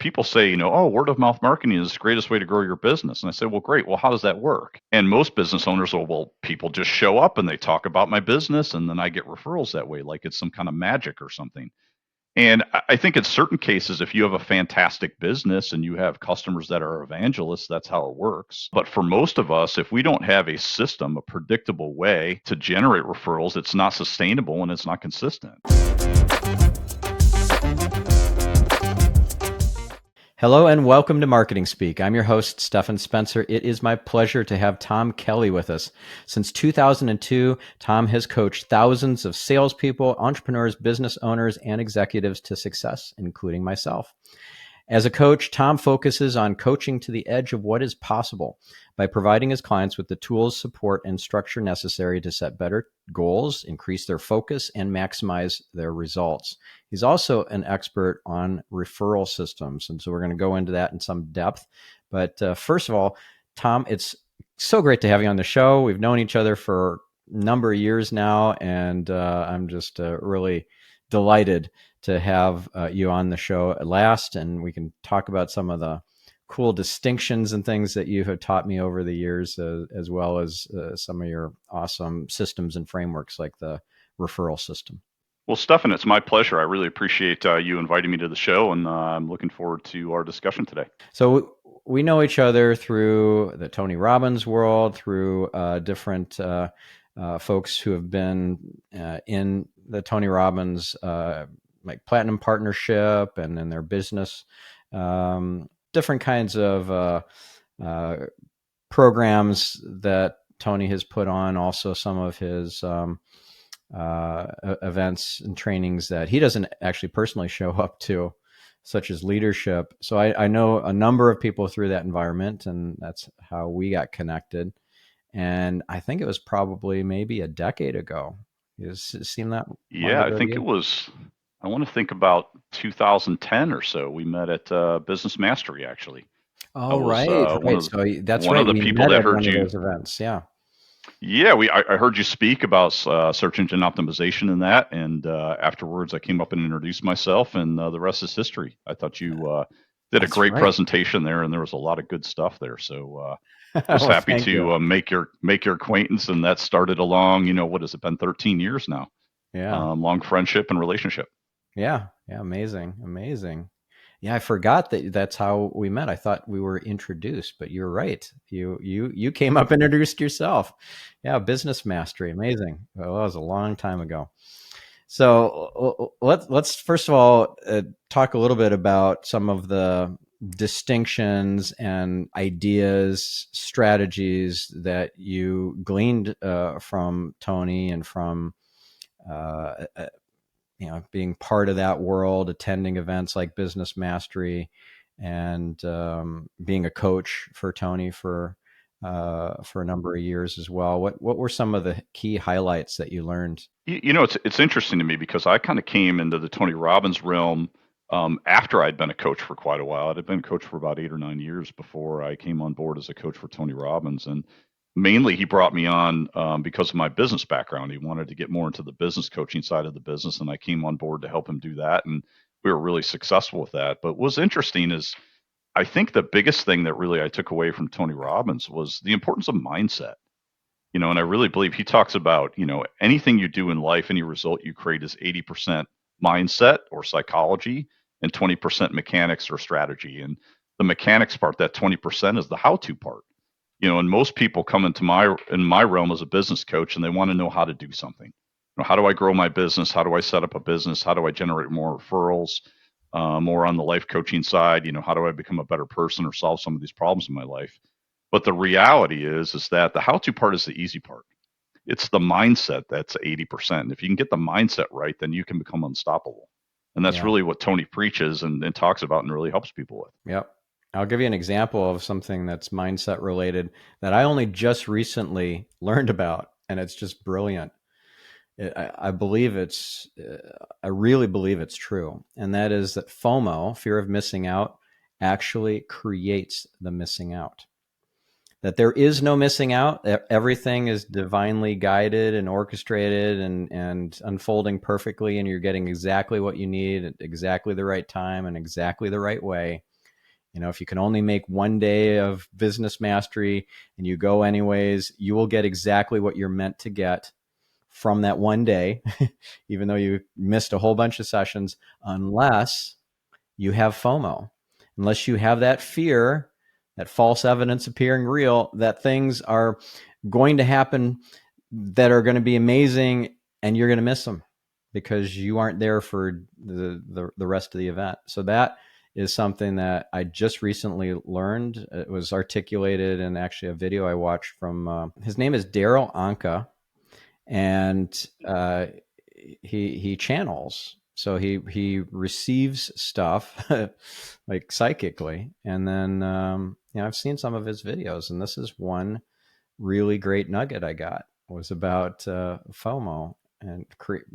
people say, oh, word of mouth marketing is the greatest way to grow your business. And I say, well, great. Well, how does that work? And most business owners will, well, people just show up and they talk about my business and then I get referrals that way, like it's some kind of magic or something. And I think in certain cases, if you have a fantastic business and you have customers that are evangelists, that's how it works. But for most of us, if we don't have a system, a predictable way to generate referrals, it's not sustainable and it's not consistent. Hello and welcome to Marketing Speak. I'm your host, Stephan Spencer. It is my pleasure to have Tom Kelly with us. Since 2002, Tom has coached thousands of salespeople, entrepreneurs, business owners, and executives to success, including myself. As a coach, Tom focuses on coaching to the edge of what is possible by providing his clients with the tools, support, and structure necessary to set better goals, increase their focus, and maximize their results. He's also an expert on referral systems, and so we're going to go into that in some depth. But first of all, Tom, it's so great to have you on the show. We've known each other for a number of years now, and I'm just really delighted to have you on the show at last, and we can talk about some of the cool distinctions and things that you have taught me over the years, as well as some of your awesome systems and frameworks like the referral system. Well, Stephan, it's my pleasure. I really appreciate you inviting me to the show, and I'm looking forward to our discussion today. So we know each other through the Tony Robbins world, through different folks who have been in the Tony Robbins like Platinum Partnership and in their business, different kinds of programs that Tony has put on, also some of his events and trainings that he doesn't actually personally show up to, such as leadership. So I know a number of people through that environment, and that's how we got connected. And I think it was probably maybe a decade ago. Does it seem that? Yeah, I think it was, I want to think about 2010 or so. We met at Business Mastery, actually. Oh, right. So that's one right. of the We people met that at heard one you. of those events. Yeah. Yeah, I heard you speak about search engine optimization and that, and afterwards I came up and introduced myself, and the rest is history. I thought you did a great presentation there, and there was a lot of good stuff there. So was happy to make your acquaintance, and that started along. What has it been? 13 years now. Yeah. Long friendship and relationship. Yeah. Amazing. Yeah, I forgot that's how we met. I thought we were introduced, but you're right. You came up and introduced yourself. Yeah, Business Mastery, amazing. Well, that was a long time ago. So let's first of all talk a little bit about some of the distinctions and ideas, strategies that you gleaned from Tony and from being part of that world, attending events like Business Mastery, and being a coach for Tony for a number of years as well. What were some of the key highlights that you learned? It's interesting to me because I kind of came into the Tony Robbins realm after I'd been a coach for quite a while. I'd been a coach for about 8 or 9 years before I came on board as a coach for Tony Robbins, and mainly he brought me on because of my business background. He wanted to get more into the business coaching side of the business, and I came on board to help him do that, and we were really successful with that. But what's interesting is I think the biggest thing that really I took away from Tony Robbins was the importance of mindset. And I really believe he talks about, anything you do in life, any result you create is 80% mindset or psychology and 20% mechanics or strategy. And the mechanics part, that 20%, is the how-to part. And most people come into my realm as a business coach, and they want to know how to do something. How do I grow my business? How do I set up a business? How do I generate more referrals? More on the life coaching side, how do I become a better person or solve some of these problems in my life? But the reality is that the how-to part is the easy part. It's the mindset that's 80%. If you can get the mindset right, then you can become unstoppable. And that's really what Tony preaches and talks about and really helps people with. Yep. I'll give you an example of something that's mindset related that I only just recently learned about, and it's just brilliant. I really believe it's true. And that is that FOMO, fear of missing out, actually creates the missing out. That there is no missing out. Everything is divinely guided and orchestrated and unfolding perfectly, and you're getting exactly what you need at exactly the right time and exactly the right way. If you can only make one day of business mastery and you go anyways, you will get exactly what you're meant to get from that one day, even though you missed a whole bunch of sessions, unless you have FOMO, unless you have that fear, that false evidence appearing real, that things are going to happen that are going to be amazing and you're going to miss them because you aren't there for the rest of the event. So that is something that I just recently learned. It was articulated in actually a video I watched from, his name is Daryl Anka, and he channels. So he receives stuff like psychically, and then I've seen some of his videos, and this is one really great nugget I got was about FOMO, and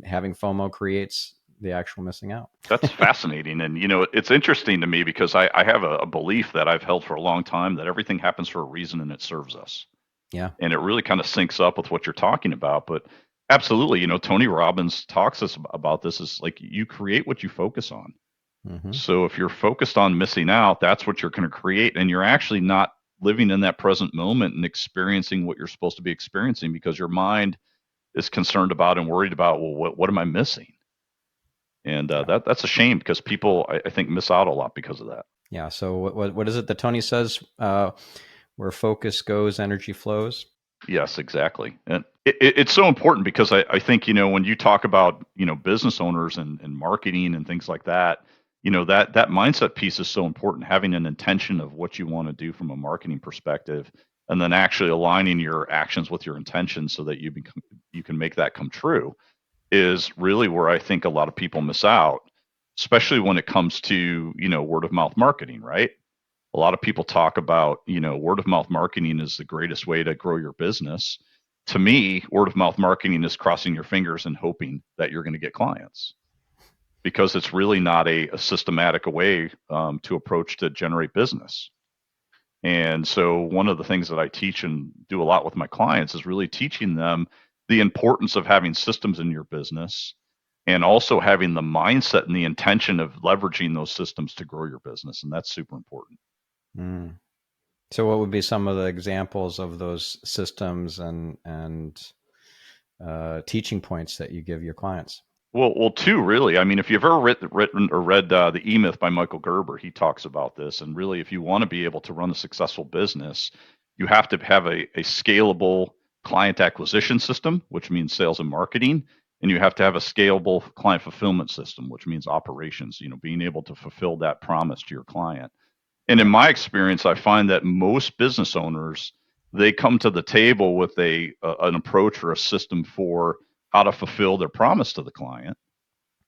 having FOMO creates the actual missing out. That's fascinating. And, it's interesting to me because I have a belief that I've held for a long time that everything happens for a reason and it serves us. Yeah. And it really kind of syncs up with what you're talking about. But absolutely, Tony Robbins talks us about this is like you create what you focus on. Mm-hmm. So if you're focused on missing out, that's what you're going to create. And you're actually not living in that present moment and experiencing what you're supposed to be experiencing because your mind is concerned about and worried about, well, what am I missing? And that's a shame because people, I think, miss out a lot because of that. Yeah. So what is it that Tony says? Where focus goes, energy flows. Yes, exactly. And it's so important because I think, when you talk about, business owners and marketing and things like that, that mindset piece is so important. Having an intention of what you want to do from a marketing perspective, and then actually aligning your actions with your intention so that you can make that come true is really where I think a lot of people miss out, especially when it comes to, word of mouth marketing, right? A lot of people talk about, word of mouth marketing is the greatest way to grow your business. To me, word of mouth marketing is crossing your fingers and hoping that you're going to get clients because it's really not a systematic way to approach to generate business. And so, one of the things that I teach and do a lot with my clients is really teaching them the importance of having systems in your business and also having the mindset and the intention of leveraging those systems to grow your business. And that's super important. Mm. So what would be some of the examples of those systems and teaching points that you give your clients? Well, two really. I mean, if you've ever written or read the E Myth by Michael Gerber, he talks about this. And really, if you want to be able to run a successful business, you have to have a scalable client acquisition system, which means sales and marketing, and you have to have a scalable client fulfillment system, which means operations. Being able to fulfill that promise to your client. And in my experience, I find that most business owners they come to the table with an approach or a system for how to fulfill their promise to the client.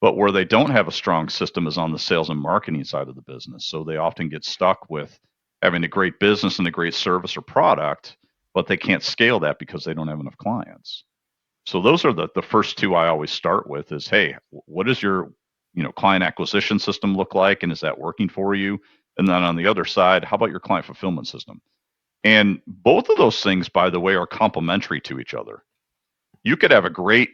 But where they don't have a strong system is on the sales and marketing side of the business. So they often get stuck with having a great business and a great service or product, but they can't scale that because they don't have enough clients. So those are the first two I always start with is, hey, what does your client acquisition system look like, and is that working for you? And then on the other side, how about your client fulfillment system? And both of those things, by the way, are complementary to each other. You could have a great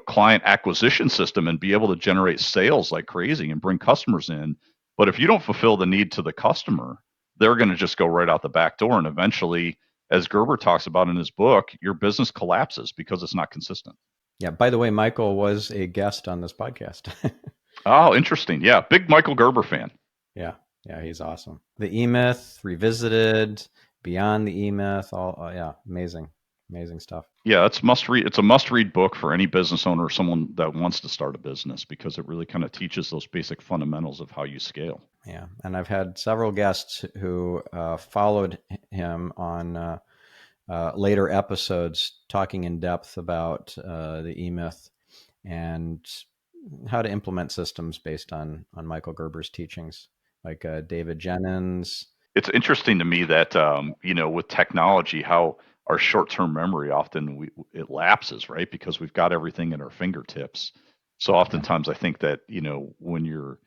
client acquisition system and be able to generate sales like crazy and bring customers in, but if you don't fulfill the need to the customer, they're going to just go right out the back door, and eventually, as Gerber talks about in his book, your business collapses because it's not consistent. Yeah. By the way, Michael was a guest on this podcast. Oh, interesting. Yeah, big Michael Gerber fan. Yeah. Yeah. He's awesome. The E Myth Revisited, Beyond the E Myth. All yeah, amazing, amazing stuff. Yeah, it's must read. It's a must read book for any business owner or someone that wants to start a business because it really kind of teaches those basic fundamentals of how you scale. Yeah, and I've had several guests who followed him on later episodes, talking in depth about the E Myth and how to implement systems based on Michael Gerber's teachings, like David Jennings. It's interesting to me that with technology, how our short-term memory often it lapses, right? Because we've got everything at our fingertips. So oftentimes, I think that when you're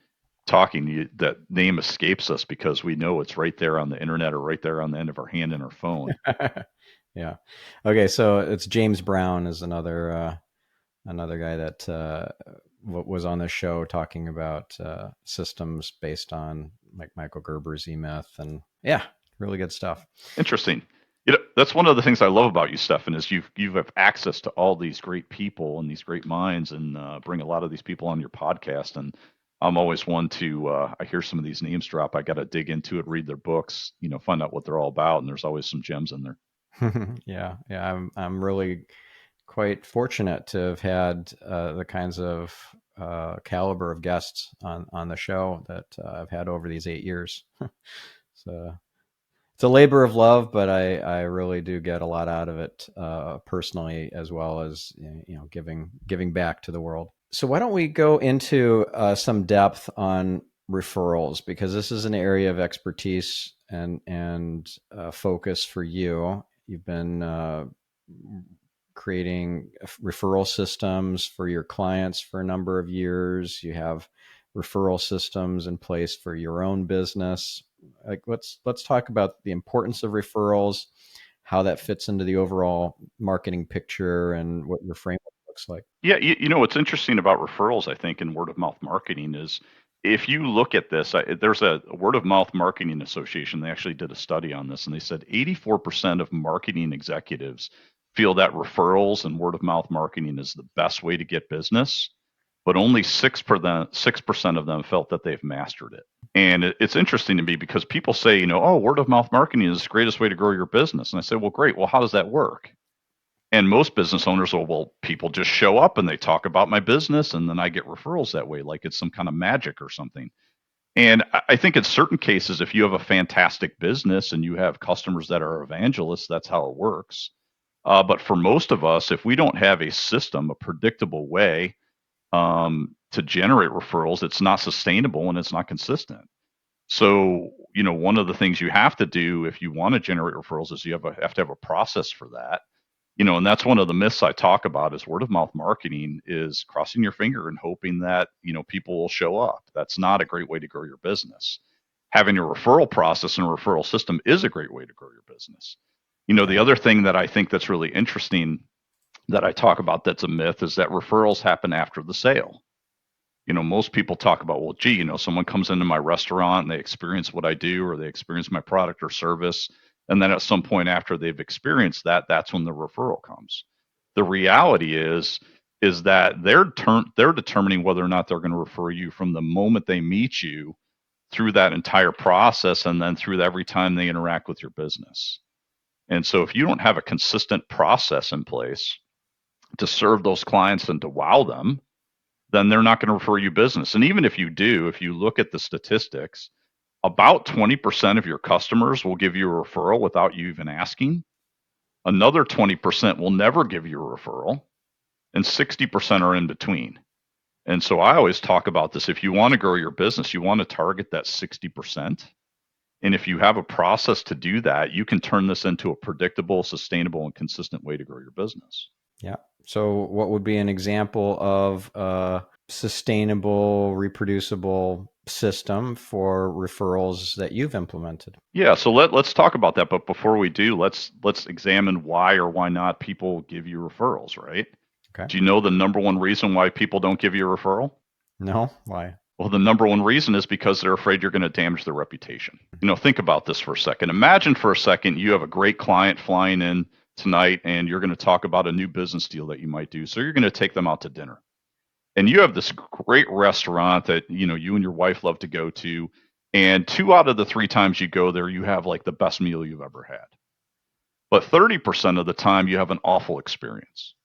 talking, that name escapes us because we know it's right there on the internet or right there on the end of our hand in our phone. Yeah. Okay, so it's James Brown is another guy that was on the show talking about systems based on like Michael Gerber's E-Myth, and yeah, really good stuff. Interesting. That's one of the thing I love about you, Stephan, is you have access to all these great people and these great minds, and bring a lot of these people on your podcast. And I'm always one to I hear some of these names drop. I got to dig into it, read their books, find out what they're all about. And there's always some gems in there. Yeah, I'm really quite fortunate to have had the kinds of caliber of guests on the show that I've had over these 8 years. So it's a labor of love, but I really do get a lot out of it personally, as well as giving back to the world. So why don't we go into some depth on referrals, because this is an area of expertise and focus for you. You've been creating referral systems for your clients for a number of years. You have referral systems in place for your own business. Like let's talk about the importance of referrals, how that fits into the overall marketing picture, and what your framework looks like. Yeah, what's interesting about referrals, I think, in word of mouth marketing is if you look at this, there's a word of mouth marketing association. They actually did a study on this, and they said 84% of marketing executives feel that referrals and word of mouth marketing is the best way to get business, but only 6% of them felt that they've mastered it. And it's interesting to me because people say, oh, word of mouth marketing is the greatest way to grow your business. And I say, well, great. Well, how does that work? And most business owners will, well, people just show up and they talk about my business and then I get referrals that way, like it's some kind of magic or something. And I think in certain cases, if you have a fantastic business and you have customers that are evangelists, that's how it works. But for most of us, if we don't have a system, a predictable way to generate referrals, it's not sustainable and it's not consistent. So, one of the things you have to do if you want to generate referrals is you have to have a process for that. And that's one of the myths I talk about is word of mouth marketing is crossing your finger and hoping that, people will show up. That's not a great way to grow your business. Having a referral process and a referral system is a great way to grow your business. The other thing that I think that's really interesting that I talk about that's a myth is that referrals happen after the sale. Most people talk about, well, gee, someone comes into my restaurant and they experience what I do or they experience my product or service. And then at some point after they've experienced that, that's when the referral comes. The reality is that they're determining whether or not they're going to refer you from the moment they meet you through that entire process and then through every time they interact with your business. And so if you don't have a consistent process in place to serve those clients and to wow them, then they're not going to refer you business. And even if you do, if you look at the statistics, about 20% of your customers will give you a referral without you even asking. Another 20% will never give you a referral, and 60% are in between. And so I always talk about this. If you want to grow your business, you want to target that 60%. And if you have a process to do that, you can turn this into a predictable, sustainable, and consistent way to grow your business. Yeah. So what would be an example of a sustainable, reproducible system for referrals that you've implemented? Yeah, so let's talk about that. But before we do, let's examine why or why not people give you referrals, right? Okay. Do you know the number one reason why people don't give you a referral? No? Why? Well, the number one reason is because they're afraid you're going to damage their reputation. Think about this for a second. Imagine for a second you have a great client flying in tonight and you're going to talk about a new business deal that you might do. So you're going to take them out to dinner. And you have this great restaurant that, you and your wife love to go to. And 2 out of the 3 times you go there, you have like the best meal you've ever had. But 30% of the time you have an awful experience.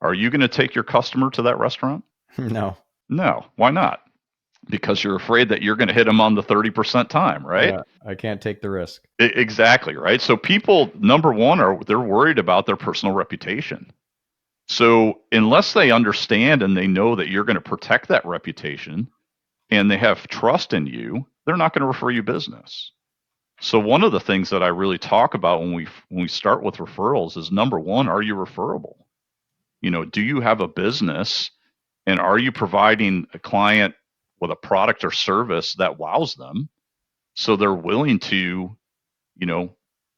Are you going to take your customer to that restaurant? No. No. Why not? Because you're afraid that you're going to hit them on the 30% time, right? Yeah, I can't take the risk. Exactly, right? So people, number one, they're worried about their personal reputation. So unless they understand and they know that you're going to protect that reputation and they have trust in you, they're not going to refer you business. So one of the things that I really talk about when we start with referrals is number one, are you referable? Do you have a business and are you providing a client with a product or service that wows them so they're willing to,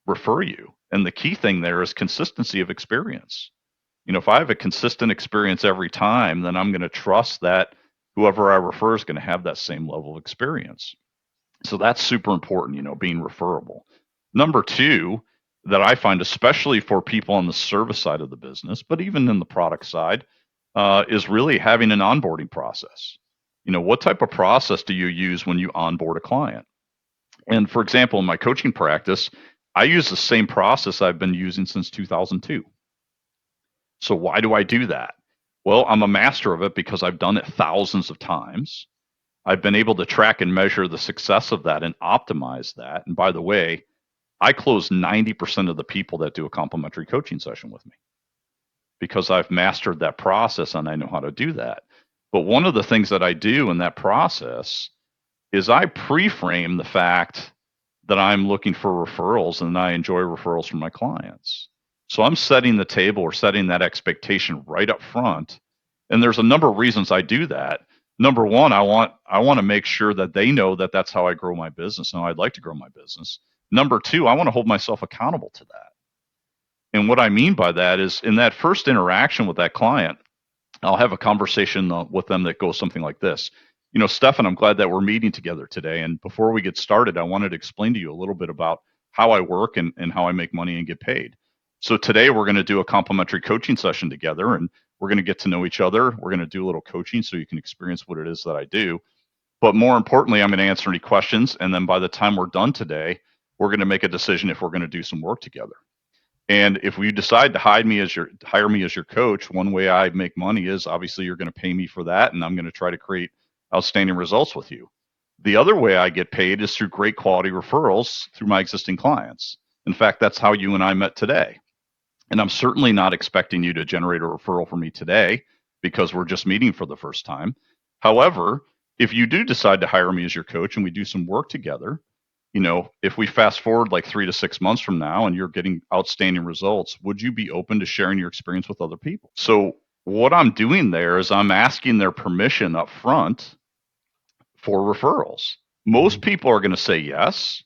refer you? And the key thing there is consistency of experience. If I have a consistent experience every time, then I'm going to trust that whoever I refer is going to have that same level of experience. So that's super important, being referable. Number two, that I find, especially for people on the service side of the business, but even in the product side, is really having an onboarding process. What type of process do you use when you onboard a client? And for example, in my coaching practice, I use the same process I've been using since 2002. So why do I do that? Well, I'm a master of it because I've done it thousands of times. I've been able to track and measure the success of that and optimize that. And by the way, I close 90% of the people that do a complimentary coaching session with me because I've mastered that process and I know how to do that. But one of the things that I do in that process is I pre-frame the fact that I'm looking for referrals and I enjoy referrals from my clients. So I'm setting the table or setting that expectation right up front. And there's a number of reasons I do that. Number one, I want to make sure that they know that that's how I grow my business and I'd like to grow my business. Number two, I want to hold myself accountable to that. And what I mean by that is in that first interaction with that client, I'll have a conversation with them that goes something like this. Stephan, I'm glad that we're meeting together today. And before we get started, I wanted to explain to you a little bit about how I work and how I make money and get paid. So today we're going to do a complimentary coaching session together and we're going to get to know each other. We're going to do a little coaching so you can experience what it is that I do. But more importantly, I'm going to answer any questions. And then by the time we're done today, we're going to make a decision if we're going to do some work together. And if we decide to hire me as your coach, one way I make money is obviously you're going to pay me for that, and I'm going to try to create outstanding results with you. The other way I get paid is through great quality referrals through my existing clients. In fact, that's how you and I met today. And I'm certainly not expecting you to generate a referral for me today because we're just meeting for the first time. However, if you do decide to hire me as your coach and we do some work together, if we fast forward like 3 to 6 months from now and you're getting outstanding results, would you be open to sharing your experience with other people? So what I'm doing there is I'm asking their permission up front for referrals. Most people are going to say yes.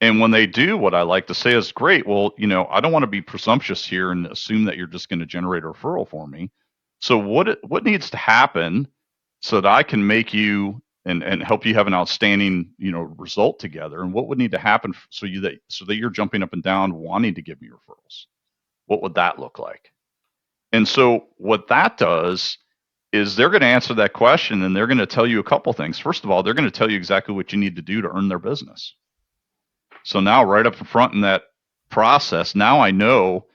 And when they do, what I like to say is, great. Well, I don't want to be presumptuous here and assume that you're just going to generate a referral for me. So what needs to happen so that I can make you and help you have an outstanding, result together? And what would need to happen so that you're jumping up and down wanting to give me referrals? What would that look like? And so what that does is they're going to answer that question and they're going to tell you a couple things. First of all, they're going to tell you exactly what you need to do to earn their business. So now right up front in that process, now I know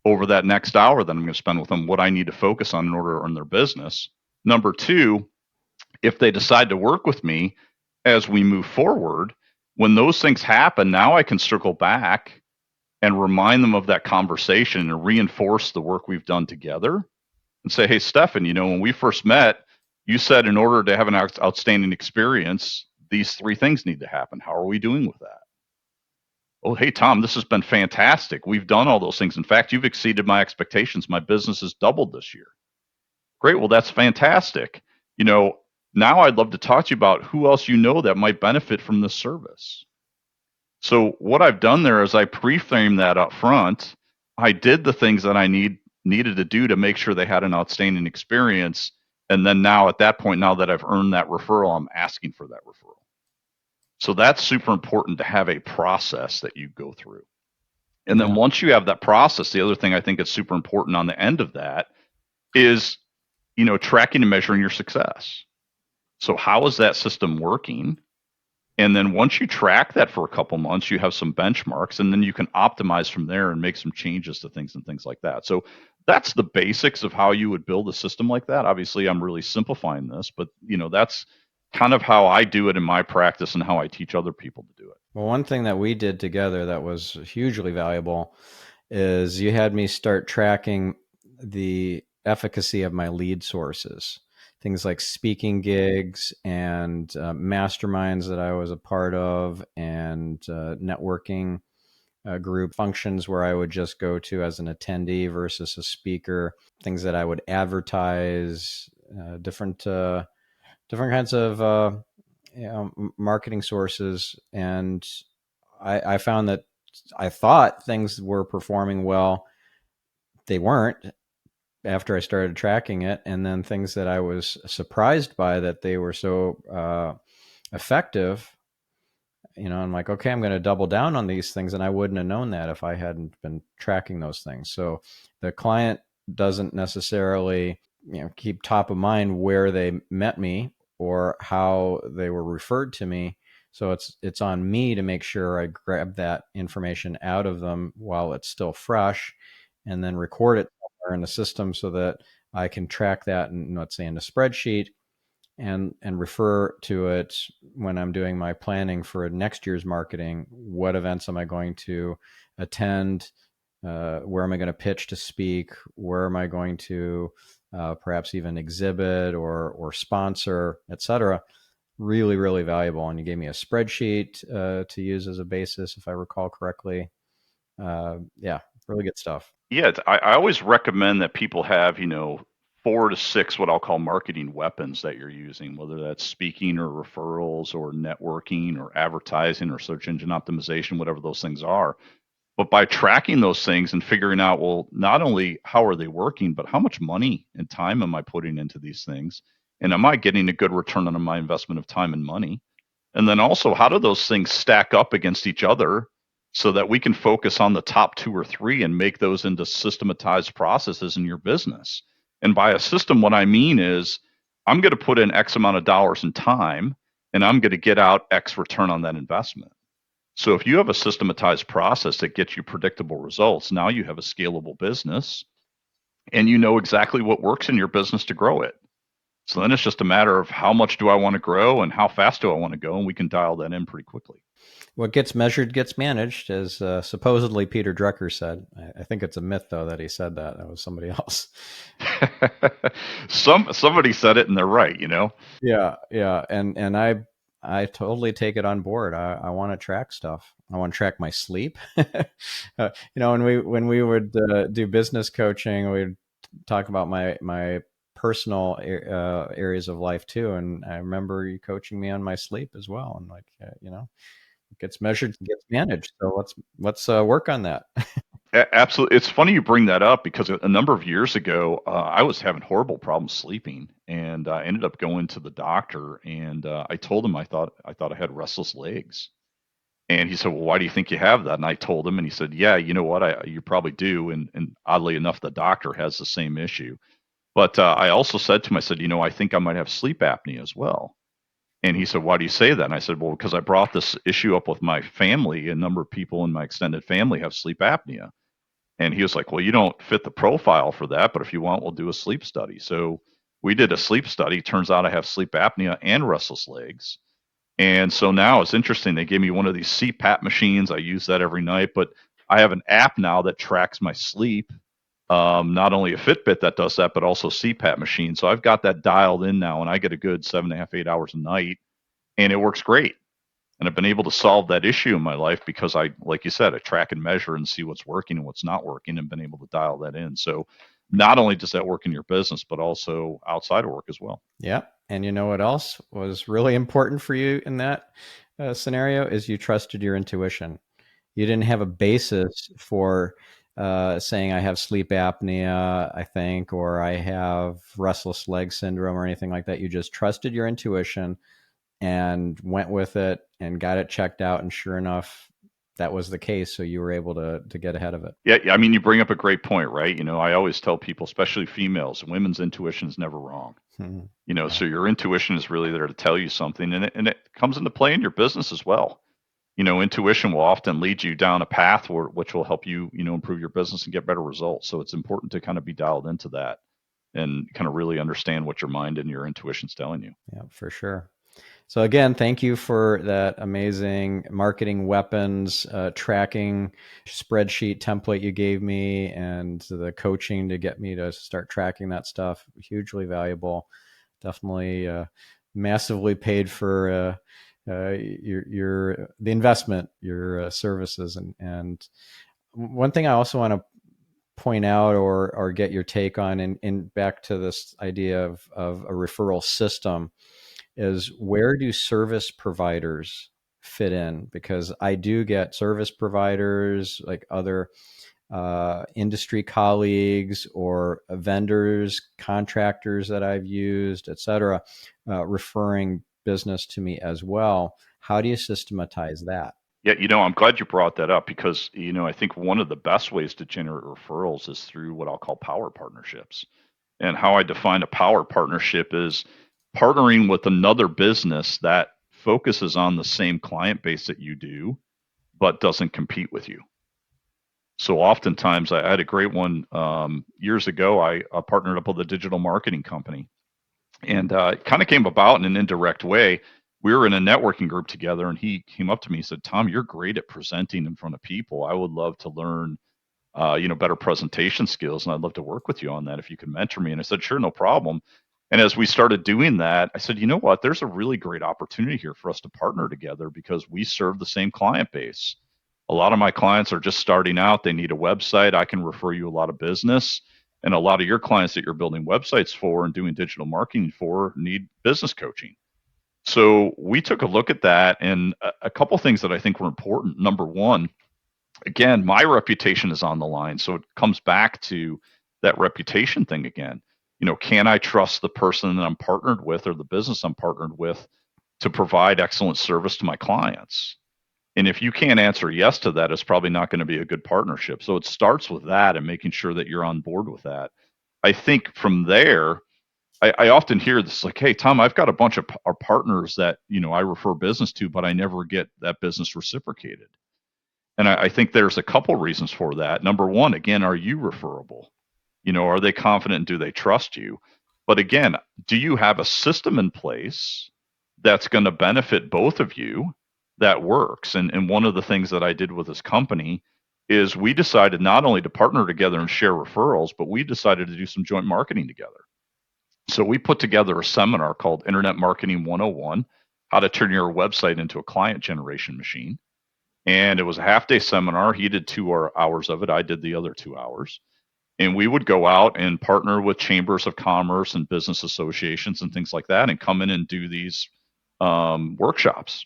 over that next hour that I'm going to spend with them what I need to focus on in order to earn their business. Number two, if they decide to work with me as we move forward, when those things happen, now I can circle back and remind them of that conversation and reinforce the work we've done together and say, hey, Stephan, when we first met, you said in order to have an outstanding experience, these three things need to happen. How are we doing with that? Oh, hey, Tom, this has been fantastic. We've done all those things. In fact, you've exceeded my expectations. My business has doubled this year. Great. Well, that's fantastic. Now I'd love to talk to you about who else that might benefit from this service. So what I've done there is I pre-framed that up front. I did the things that I needed to do to make sure they had an outstanding experience. And then now at that point, now that I've earned that referral, I'm asking for that referral. So that's super important to have a process that you go through. And then once you have that process, the other thing I think is super important on the end of that is, tracking and measuring your success. So how is that system working? And then once you track that for a couple months, you have some benchmarks and then you can optimize from there and make some changes to things and things like that. So that's the basics of how you would build a system like that. Obviously, I'm really simplifying this, but that's kind of how I do it in my practice and how I teach other people to do it. Well, one thing that we did together that was hugely valuable is you had me start tracking the efficacy of my lead sources, things like speaking gigs and masterminds that I was a part of and networking group functions where I would just go to as an attendee versus a speaker, things that I would advertise, different kinds of marketing sources. And I found that I thought things were performing well. They weren't. after I started tracking it, and then things that I was surprised by that they were so effective. I'm like, okay, I'm going to double down on these things, and I wouldn't have known that if I hadn't been tracking those things. So the client doesn't necessarily, keep top of mind where they met me or how they were referred to me. So it's on me to make sure I grab that information out of them while it's still fresh, and then record it somewhere in the system so that I can track that, and let's say in a spreadsheet, and refer to it when I'm doing my planning for next year's marketing. What events am I going to attend? Where am I going to pitch to speak? Where am I going to perhaps even exhibit or sponsor, etc.? Really, really valuable. And you gave me a spreadsheet to use as a basis, if I recall correctly. Yeah, really good stuff. Yeah, I always recommend that people have, 4 to 6 what I'll call marketing weapons that you're using, whether that's speaking or referrals or networking or advertising or search engine optimization, whatever those things are. But by tracking those things and figuring out, well, not only how are they working, but how much money and time am I putting into these things? And am I getting a good return on my investment of time and money? And then also, how do those things stack up against each other so that we can focus on the top 2 or 3 and make those into systematized processes in your business? And by a system, what I mean is I'm going to put in X amount of dollars in time and I'm going to get out X return on that investment. So if you have a systematized process that gets you predictable results, now you have a scalable business and you know exactly what works in your business to grow it. So then it's just a matter of how much do I want to grow and how fast do I want to go, and we can dial that in pretty quickly. What gets measured gets managed, as supposedly Peter Drucker said. I think it's a myth, though, that he said that. That was somebody else. Somebody said it, and they're right. Yeah, and I totally take it on board. I want to track stuff. I want to track my sleep. When we would do business coaching, we'd talk about my personal areas of life too. And I remember you coaching me on my sleep as well. And like, it gets measured, it gets managed. So let's work on that. Absolutely. It's funny you bring that up because a number of years ago, I was having horrible problems sleeping, and I ended up going to the doctor. And I told him I thought I had restless legs. And he said, "Well, why do you think you have that?" And I told him, and he said, "Yeah, you know what? You probably do." And oddly enough, the doctor has the same issue. But I also said to him, I said, "I think I might have sleep apnea as well." And he said, "Why do you say that?" And I said, "Well, because I brought this issue up with my family. A number of people in my extended family have sleep apnea." And he was like, "Well, you don't fit the profile for that, but if you want, we'll do a sleep study." So we did a sleep study. Turns out I have sleep apnea and restless legs. And so now it's interesting. They gave me one of these CPAP machines. I use that every night, but I have an app now that tracks my sleep. Not only a Fitbit that does that, but also CPAP machine. So I've got that dialed in now, and I get a good 7.5, 8 hours a night, and it works great. And I've been able to solve that issue in my life because like you said, I track and measure and see what's working and what's not working, and been able to dial that in. So not only does that work in your business, but also outside of work as well. Yeah. And you know what else was really important for you in that scenario is you trusted your intuition. You didn't have a basis for saying I have sleep apnea, I think, or I have restless leg syndrome or anything like that. You just trusted your intuition and went with it and got it checked out. And sure enough, that was the case. So you were able to get ahead of it. Yeah, I mean, you bring up a great point, right? I always tell people, especially females, women's intuition is never wrong. Mm-hmm. So your intuition is really there to tell you something, and it comes into play in your business as well. Intuition will often lead you down a path which will help you, improve your business and get better results. So it's important to kind of be dialed into that and kind of really understand what your mind and your intuition's telling you. Yeah, for sure. So again, thank you for that amazing marketing weapons tracking spreadsheet template you gave me, and the coaching to get me to start tracking that stuff. Hugely valuable. Definitely massively paid for your the investment, your services, and one thing I also want to point out or get your take on, and back to this idea of a referral system, is where do service providers fit in? Because I do get service providers like other industry colleagues or vendors, contractors that I've used, et cetera, referring business to me as well. How do you systematize that? Yeah, I'm glad you brought that up because, I think one of the best ways to generate referrals is through what I'll call power partnerships. And how I define a power partnership is partnering with another business that focuses on the same client base that you do, but doesn't compete with you. So oftentimes, I had a great one years ago. I partnered up with a digital marketing company, and it kind of came about in an indirect way. We were in a networking group together, and he came up to me and said, "Tom, you're great at presenting in front of people. I would love to learn, better presentation skills, and I'd love to work with you on that if you could mentor me." And I said, "Sure, no problem." And as we started doing that, I said, "You know what? There's a really great opportunity here for us to partner together because we serve the same client base. A lot of my clients are just starting out. They need a website. I can refer you a lot of business. And a lot of your clients that you're building websites for and doing digital marketing for need business coaching." So we took a look at that, and a couple things that I think were important. Number one, again, my reputation is on the line. So it comes back to that reputation thing again. Can I trust the person that I'm partnered with or the business I'm partnered with to provide excellent service to my clients? And if you can't answer yes to that, it's probably not going to be a good partnership. So it starts with that and making sure that you're on board with that. I think from there, I often hear this like, "Hey, Tom, I've got a bunch of our partners that, I refer business to, but I never get that business reciprocated." And I think there's a couple reasons for that. Number one, again, are you referable? Are they confident and do they trust you? But again, do you have a system in place that's going to benefit both of you that works? And one of the things that I did with this company is we decided not only to partner together and share referrals, but we decided to do some joint marketing together. So we put together a seminar called Internet Marketing 101, how to turn your website into a client generation machine. And it was a half day seminar. He did 2 hours of it. I did the other 2 hours. And we would go out and partner with chambers of commerce and business associations and things like that and come in and do these workshops.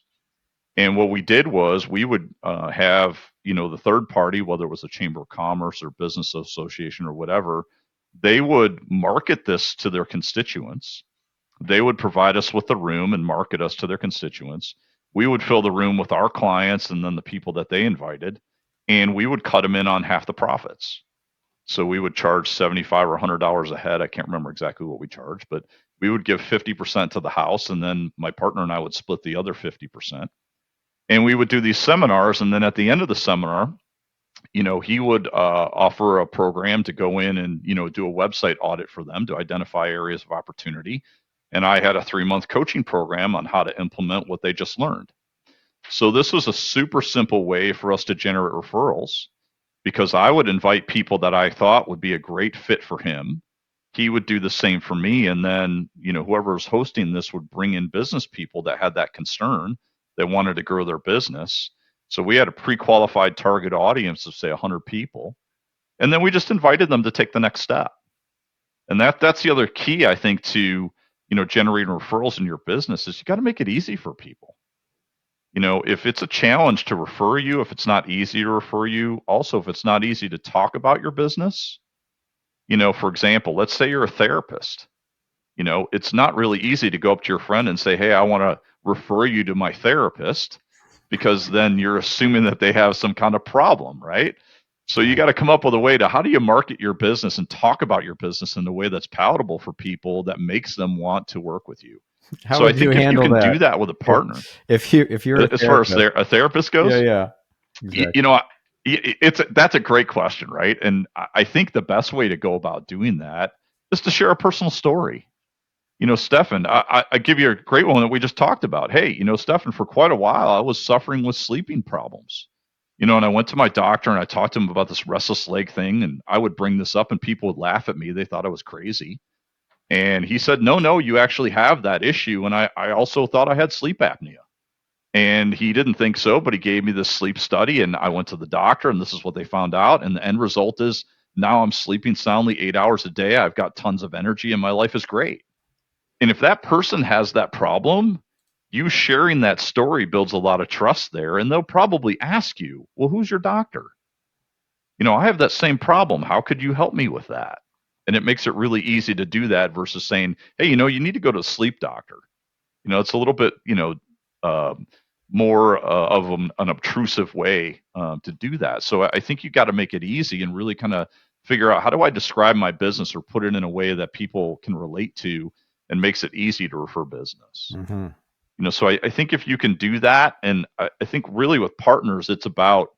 And what we did was we would have, the third party, whether it was a chamber of commerce or business association or whatever, they would market this to their constituents. They would provide us with the room and market us to their constituents. We would fill the room with our clients and then the people that they invited, and we would cut them in on half the profits. So we would charge $75 or $100 a head. I can't remember exactly what we charged, but we would give 50% to the house, and then my partner and I would split the other 50%. And we would do these seminars, and then at the end of the seminar, he would offer a program to go in and, do a website audit for them to identify areas of opportunity. And I had a 3-month coaching program on how to implement what they just learned. So this was a super simple way for us to generate referrals because I would invite people that I thought would be a great fit for him. He would do the same for me. And then, whoever was hosting this would bring in business people that had that concern, that wanted to grow their business. So we had a pre-qualified target audience of say 100 people. And then we just invited them to take the next step. And that's the other key, I think, to, generating referrals in your business is you got to make it easy for people. If it's a challenge to refer you, if it's not easy to refer you, also if it's not easy to talk about your business, for example, let's say you're a therapist. It's not really easy to go up to your friend and say, "Hey, I want to refer you to my therapist," because then you're assuming that they have some kind of problem, right? So you got to come up with a way to how do you market your business and talk about your business in a way that's palatable for people that makes them want to work with you. How So I would you think if you handle can that do that with a partner, if you're a as far as therapist? a therapist Yeah, goes, yeah, y- exactly. you know, that's a great question, right? And I think the best way to go about doing that is to share a personal story. Stephan, I give you a great one that we just talked about. Hey, Stephan, for quite a while, I was suffering with sleeping problems. And I went to my doctor and I talked to him about this restless leg thing. And I would bring this up and people would laugh at me. They thought I was crazy. And he said, no, you actually have that issue. And I also thought I had sleep apnea. And he didn't think so, but he gave me this sleep study. And I went to the doctor and this is what they found out. And the end result is now I'm sleeping soundly 8 hours a day. I've got tons of energy and my life is great. And if that person has that problem, you sharing that story builds a lot of trust there. And they'll probably ask you, "Well, who's your doctor?" I have that same problem. How could you help me with that? And it makes it really easy to do that versus saying, hey, you need to go to a sleep doctor. It's a little bit, uh, more of an obtrusive way to do that. So I think you got to make it easy and really kind of figure out, how do I describe my business or put it in a way that people can relate to and makes it easy to refer business. Mm-hmm. So I think if you can do that, and I think really with partners, it's about,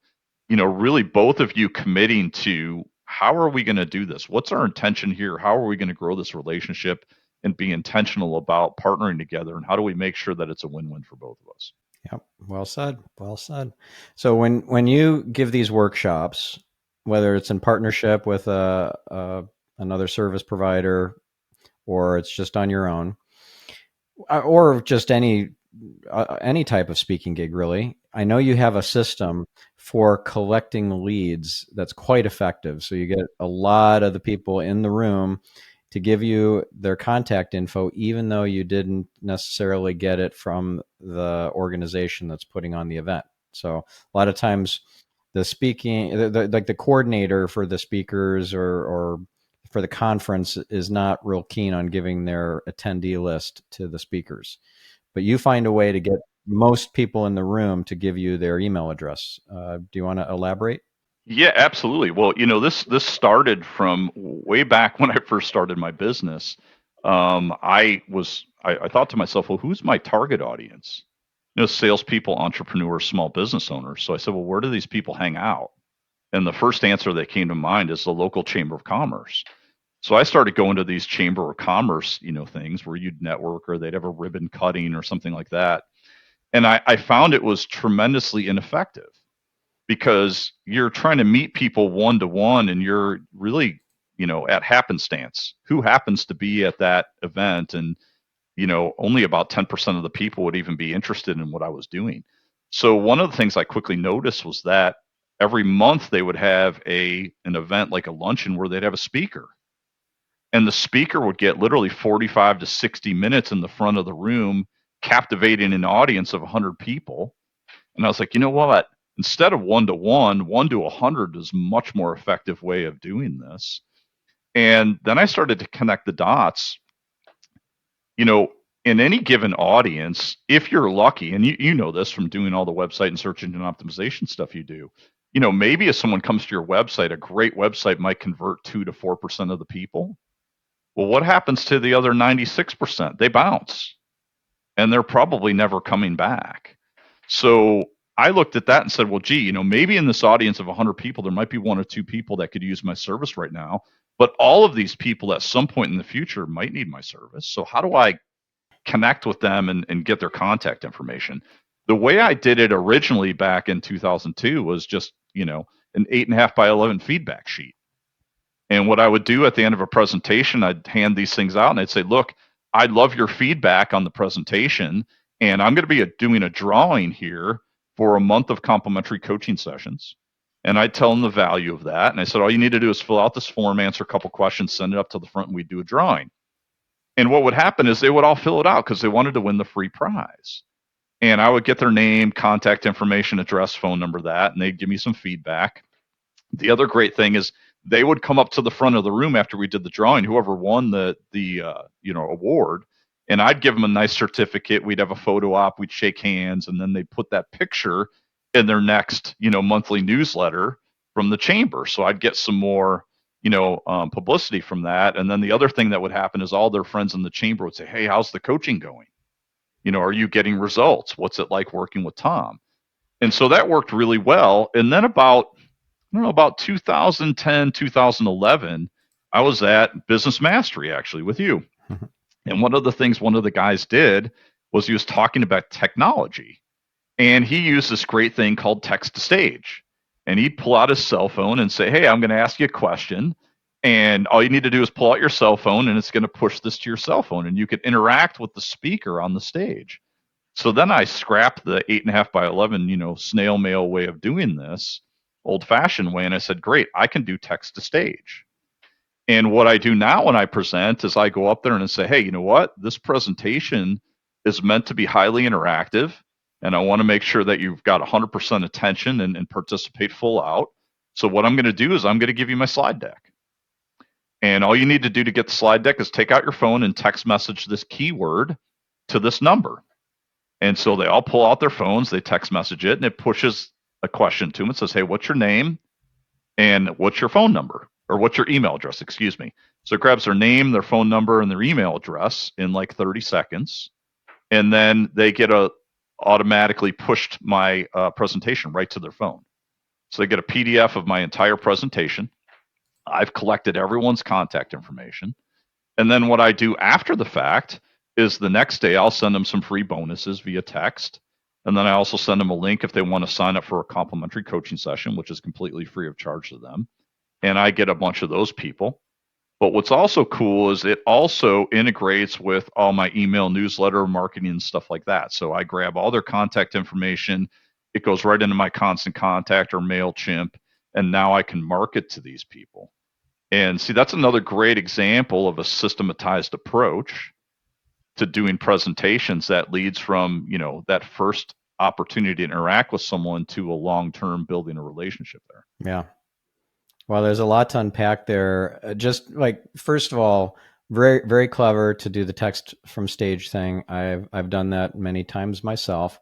really both of you committing to, how are we going to do this? What's our intention here? How are we going to grow this relationship and be intentional about partnering together? And how do we make sure that it's a win-win for both of us? Yep. Well said. Well said. So when you give these workshops, whether it's in partnership with another service provider, or it's just on your own, or just any type of speaking gig, really, I know you have a system for collecting leads that's quite effective. So you get a lot of the people in the room to give you their contact info, even though you didn't necessarily get it from the organization that's putting on the event. So a lot of times the speaking, like the coordinator for the speakers or for the conference is not real keen on giving their attendee list to the speakers, but you find a way to get most people in the room to give you their email address. Do you want to elaborate? Yeah, absolutely. Well, this started from way back when I first started my business. I thought to myself, well, who's my target audience? Salespeople, entrepreneurs, small business owners. So I said, well, where do these people hang out? And the first answer that came to mind is the local chamber of commerce. So I started going to these chamber of commerce, things where you'd network, or they'd have a ribbon cutting or something like that. And I found it was tremendously ineffective, because you're trying to meet people one to one, and you're really, at happenstance, who happens to be at that event. And, only about 10% of the people would even be interested in what I was doing. So one of the things I quickly noticed was that every month they would have an event like a luncheon where they'd have a speaker. And the speaker would get literally 45 to 60 minutes in the front of the room, captivating an audience of 100 people. And I was like, you know what? Instead of one to one, 1 to 100 is a much more effective way of doing this. And then I started to connect the dots. You know, in any given audience, if you're lucky, and you know this from doing all the website and search engine optimization stuff you do, maybe if someone comes to your website, a great website might convert 2 to 4% of the people. Well, what happens to the other 96%? They bounce, and they're probably never coming back. So I looked at that and said, well, gee, maybe in this audience of 100 people, there might be 1 or 2 people that could use my service right now. But all of these people at some point in the future might need my service. So how do I connect with them and get their contact information? The way I did it originally back in 2002 was just, an 8.5 by 11 feedback sheet. And what I would do at the end of a presentation, I'd hand these things out and I'd say, look, I love your feedback on the presentation, and I'm going to be doing a drawing here for a month of complimentary coaching sessions. And I'd tell them the value of that. And I said, all you need to do is fill out this form, answer a couple questions, send it up to the front, and we'd do a drawing. And what would happen is they would all fill it out because they wanted to win the free prize. And I would get their name, contact information, address, phone number, that, and they'd give me some feedback. The other great thing is they would come up to the front of the room after we did the drawing, whoever won the award, and I'd give them a nice certificate. We'd have a photo op, we'd shake hands, and then they'd put that picture in their next monthly newsletter from the chamber. So I'd get some more publicity from that. And then the other thing that would happen is all their friends in the chamber would say, hey, how's the coaching going? Are you getting results? What's it like working with Tom? And so that worked really well. And then about 2010, 2011, I was at Business Mastery actually with you. And one of the guys did was he was talking about technology. And he used this great thing called text to stage. And he'd pull out his cell phone and say, hey, I'm going to ask you a question. And all you need to do is pull out your cell phone, and it's going to push this to your cell phone. And you could interact with the speaker on the stage. So then I scrapped the 8.5 by 11, snail mail way of doing this, old fashioned way. And I said, great, I can do text to stage. And what I do now when I present is I go up there and say, hey, you know what? This presentation is meant to be highly interactive. And I want to make sure that you've got 100% attention and participate full out. So what I'm going to do is I'm going to give you my slide deck. And all you need to do to get the slide deck is take out your phone and text message this keyword to this number. And so they all pull out their phones, they text message it, and it pushes a question to them. It says, hey, what's your name and what's your phone number? Or what's your email address, excuse me. So it grabs their name, their phone number, and their email address in like 30 seconds. And then they get automatically pushed my presentation right to their phone. So they get a PDF of my entire presentation. I've collected everyone's contact information. And then what I do after the fact is the next day I'll send them some free bonuses via text. And then I also send them a link if they want to sign up for a complimentary coaching session, which is completely free of charge to them. And I get a bunch of those people. But what's also cool is it also integrates with all my email newsletter marketing and stuff like that. So I grab all their contact information. It goes right into my Constant Contact or MailChimp. And now I can market to these people. And see, that's another great example of a systematized approach to doing presentations that leads from, that first opportunity to interact with someone to a long-term building a relationship there. Yeah. Well, there's a lot to unpack there. Just like, first of all, very, very clever to do the text from stage thing. I've done that many times myself.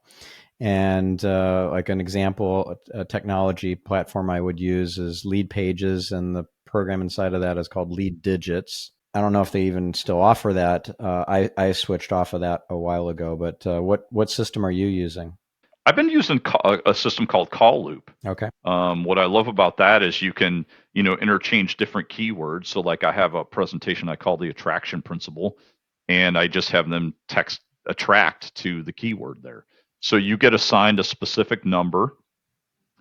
And like an example, a technology platform I would use is Lead Pages, and the program inside of that is called Lead Digits. I don't know if they even still offer that. I switched off of that a while ago, but what system are you using? I've been using a system called Call Loop. Okay. What I love about that is you can, interchange different keywords. So like I have a presentation I call the attraction principle, and I just have them text attract to the keyword there. So you get assigned a specific number,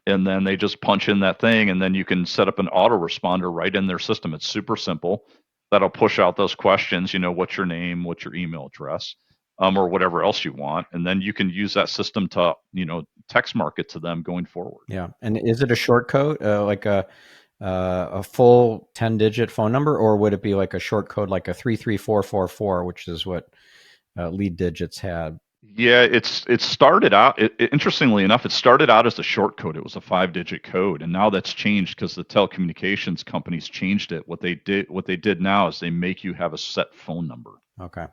and then they just punch in that thing, and then you can set up an autoresponder right in their system. It's super simple. That'll push out those questions, what's your name, what's your email address, or whatever else you want. And then you can use that system to, text market to them going forward. Yeah. And is it a short code, like a full 10-digit phone number, or would it be like a short code, like a 33444, which is what Lead Digits had? Yeah, it started out. Interestingly enough, it started out as a short code. It was a 5-digit code, and now that's changed because the telecommunications companies changed it. What they did now is they make you have a set phone number. Okay.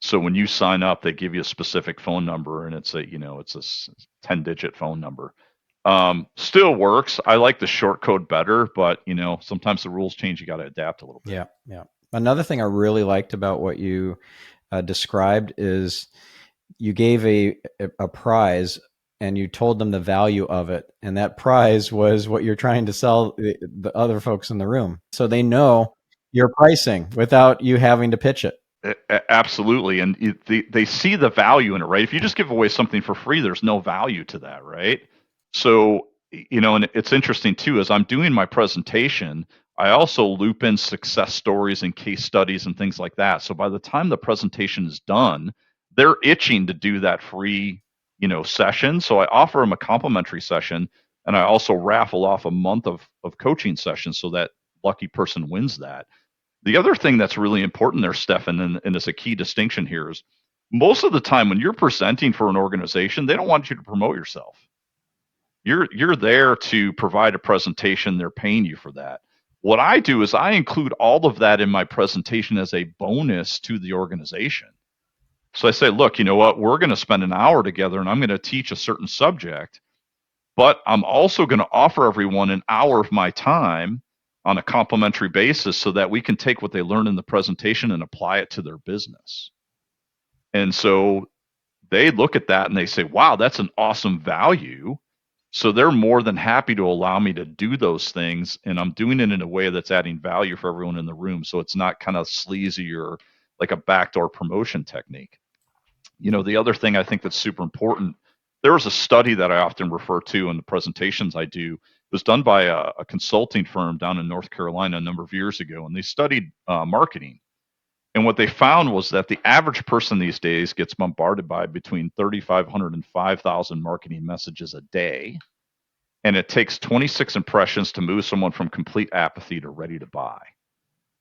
So when you sign up, they give you a specific phone number, and it's a 10-digit phone number. Still works. I like the short code better, but sometimes the rules change. You got to adapt a little bit. Yeah, yeah. Another thing I really liked about what you described is you gave a prize, and you told them the value of it, and that prize was what you're trying to sell the other folks in the room, so they know your pricing without you having to pitch it. Absolutely. And they see the value in it, right? If you just give away something for free, there's no value to that, right? So, and it's interesting too, as I'm doing my presentation, I also loop in success stories and case studies and things like that. So by the time the presentation is done, they're itching to do that free, session. So I offer them a complimentary session, and I also raffle off a month of coaching sessions so that lucky person wins that. The other thing that's really important there, Stephan, and it's a key distinction here, is most of the time when you're presenting for an organization, they don't want you to promote yourself. You're there to provide a presentation. They're paying you for that. What I do is I include all of that in my presentation as a bonus to the organization. So I say, look, you know what? We're going to spend an hour together, and I'm going to teach a certain subject, but I'm also going to offer everyone an hour of my time on a complimentary basis so that we can take what they learned in the presentation and apply it to their business. And so they look at that and they say, wow, that's an awesome value. So they're more than happy to allow me to do those things. And I'm doing it in a way that's adding value for everyone in the room. So it's not kind of sleazy or like a backdoor promotion technique. The other thing I think that's super important, there was a study that I often refer to in the presentations I do. It was done by a consulting firm down in North Carolina a number of years ago, and they studied marketing. And what they found was that the average person these days gets bombarded by between 3,500 and 5,000 marketing messages a day. And it takes 26 impressions to move someone from complete apathy to ready to buy.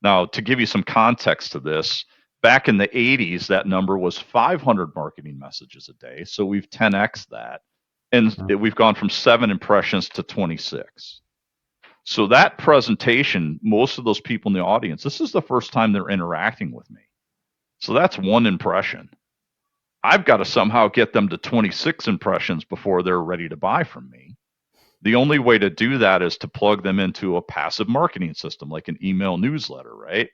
Now, to give you some context to this, back in the 80s, that number was 500 marketing messages a day. So we've 10x that. And we've gone from 7 impressions to 26. So that presentation, most of those people in the audience, this is the first time they're interacting with me. So that's one impression. I've got to somehow get them to 26 impressions before they're ready to buy from me. The only way to do that is to plug them into a passive marketing system like an email newsletter, right?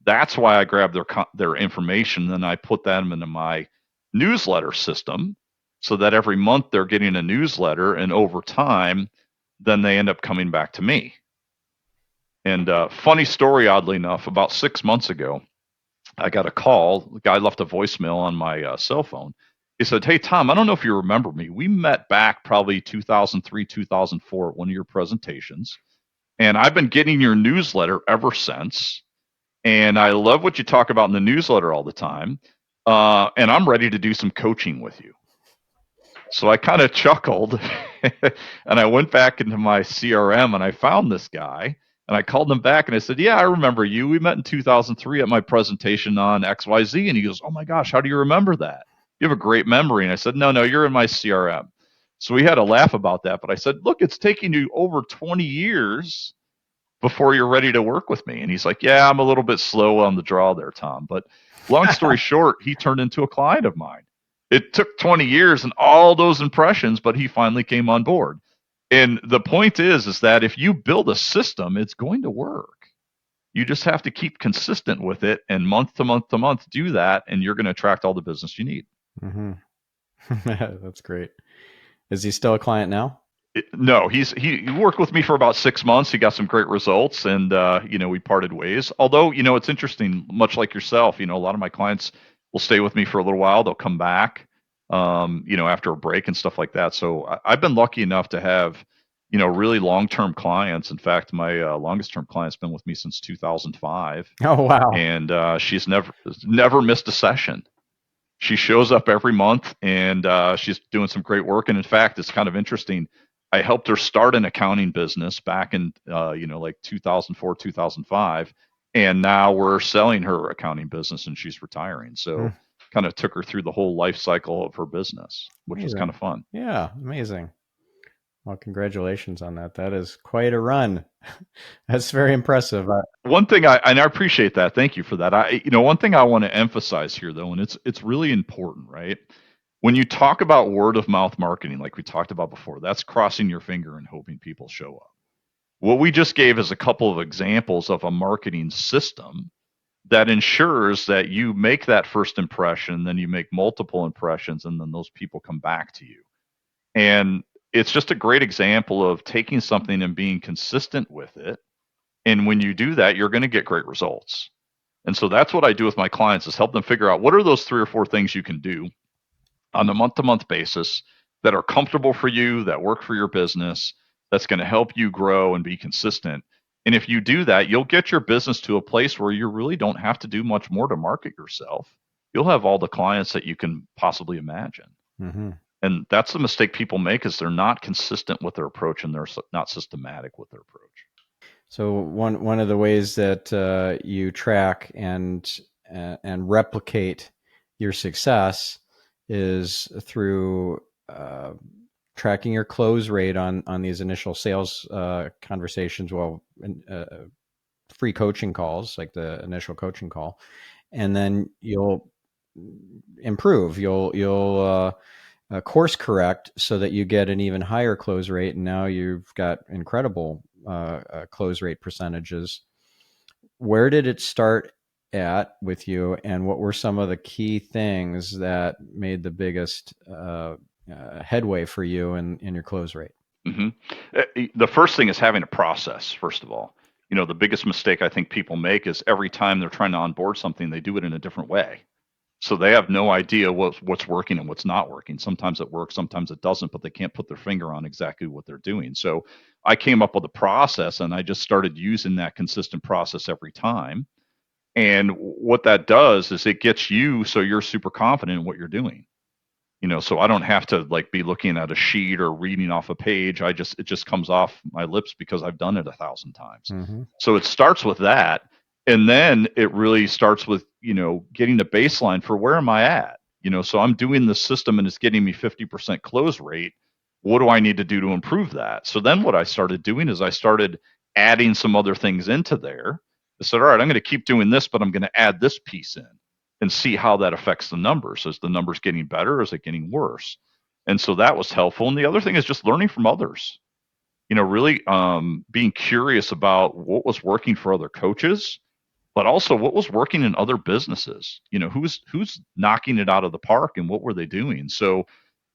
That's why I grab their information and I put them into my newsletter system so that every month they're getting a newsletter, and over time, then they end up coming back to me. And funny story, oddly enough, about 6 months ago, I got a call. The guy left a voicemail on my cell phone. He said, "Hey, Tom, I don't know if you remember me. We met back probably 2003, 2004 at one of your presentations. And I've been getting your newsletter ever since. And I love what you talk about in the newsletter all the time. And I'm ready to do some coaching with you." So I kind of chuckled and I went back into my CRM and I found this guy and I called him back and I said, "Yeah, I remember you. We met in 2003 at my presentation on XYZ." And he goes, "Oh my gosh, how do you remember that? You have a great memory." And I said, No, you're in my CRM. So we had a laugh about that. But I said, "Look, it's taking you over 20 years before you're ready to work with me." And he's like, "Yeah, I'm a little bit slow on the draw there, Tom." But long story short, he turned into a client of mine. It took 20 years and all those impressions, but he finally came on board. And the point is that if you build a system, it's going to work. You just have to keep consistent with it and month to month to month do that, and you're going to attract all the business you need. Mm-hmm. That's great. Is he still a client now? No, he worked with me for about 6 months. He got some great results, and we parted ways. Although it's interesting, much like yourself, a lot of my clients will stay with me for a little while. They'll come back, after a break and stuff like that. So I've been lucky enough to have really long-term clients. In fact, my longest-term client's been with me since 2005, Oh, wow. and she's never missed a session. She shows up every month, and she's doing some great work. And in fact, it's kind of interesting. I helped her start an accounting business back in, like 2004, 2005. And now we're selling her accounting business and she's retiring. So kind of took her through the whole life cycle of her business, which was kind of fun. Yeah, amazing. Well, congratulations on that. That is quite a run. That's very impressive. One thing and I appreciate that. Thank you for that. One thing I want to emphasize here though, and it's really important, right? When you talk about word of mouth marketing, like we talked about before, that's crossing your finger and hoping people show up. What we just gave is a couple of examples of a marketing system that ensures that you make that first impression, then you make multiple impressions, and then those people come back to you. And it's just a great example of taking something and being consistent with it. And when you do that, you're going to get great results. And so that's what I do with my clients, is help them figure out what are those 3 or 4 things you can do on a month-to-month basis that are comfortable for you, that work for your business, that's going to help you grow and be consistent. And if you do that, you'll get your business to a place where you really don't have to do much more to market yourself. You'll have all the clients that you can possibly imagine. Mm-hmm. And that's the mistake people make, is they're not consistent with their approach and they're not systematic with their approach. So one of the ways that you track and replicate your success is through tracking your close rate on these initial sales conversations. Well, free coaching calls, like the initial coaching call, and then you'll improve. You'll course correct so that you get an even higher close rate, and now you've got incredible close rate percentages. Where did it start at with you, and what were some of the key things that made the biggest headway for you in your close rate? Mm-hmm. The first thing is having a process, first of all. The biggest mistake I think people make is every time they're trying to onboard something, they do it in a different way. So they have no idea what's working and what's not working. Sometimes it works, sometimes it doesn't, but they can't put their finger on exactly what they're doing. So I came up with a process and I just started using that consistent process every time. And what that does is it gets you so you're super confident in what you're doing. So I don't have to be looking at a sheet or reading off a page. It just comes off my lips because I've done it 1,000 times. Mm-hmm. So it starts with that. And then it really starts with, getting the baseline for where am I at? So I'm doing the system and it's getting me 50% close rate. What do I need to do to improve that? So then what I started doing is I started adding some other things into there. I said, all right, I'm going to keep doing this, but I'm going to add this piece in and see how that affects the numbers. Is the numbers getting better? Or is it getting worse? And so that was helpful. And the other thing is just learning from others. Really being curious about what was working for other coaches, but also what was working in other businesses. Who's knocking it out of the park and what were they doing? So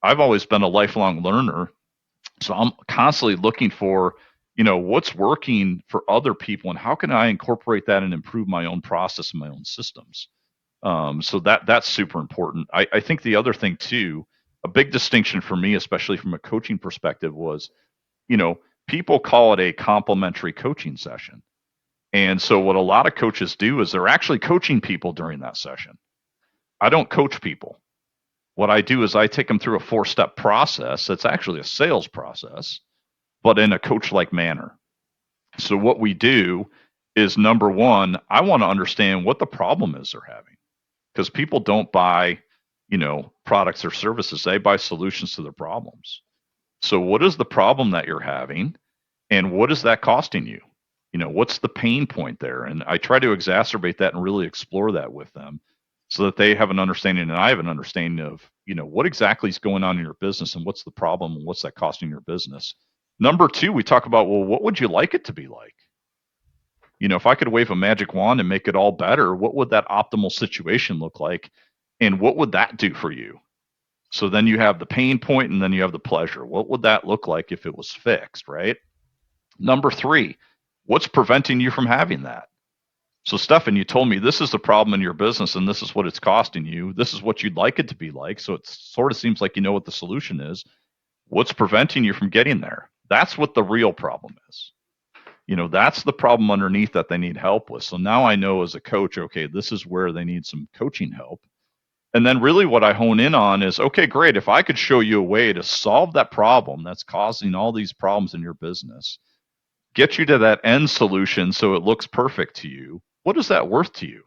I've always been a lifelong learner. So I'm constantly looking for, what's working for other people and how can I incorporate that and improve my own process and my own systems. So that's super important. I think the other thing too, a big distinction for me, especially from a coaching perspective, was, people call it a complimentary coaching session. And so what a lot of coaches do is they're actually coaching people during that session. I don't coach people. What I do is I take them through a 4-step process that's actually a sales process, but in a coach-like manner. So what we do is, number one, I want to understand what the problem is they're having, because people don't buy, products or services. They buy solutions to their problems. So what is the problem that you're having, and what is that costing you? What's the pain point there? And I try to exacerbate that and really explore that with them so that they have an understanding and I have an understanding of, what exactly is going on in your business and what's the problem and what's that costing your business. Number two, we talk about, well, what would you like it to be like? If I could wave a magic wand and make it all better, what would that optimal situation look like? And what would that do for you? So then you have the pain point and then you have the pleasure. What would that look like if it was fixed, right? Number three, what's preventing you from having that? So, Stephan, you told me this is the problem in your business and this is what it's costing you. This is what you'd like it to be like. So it sort of seems like you know what the solution is. What's preventing you from getting there? That's what the real problem is. That's the problem underneath that they need help with. So now I know as a coach, okay, this is where they need some coaching help. And then really what I hone in on is, okay, great. If I could show you a way to solve that problem that's causing all these problems in your business, get you to that end solution so it looks perfect to you, what is that worth to you?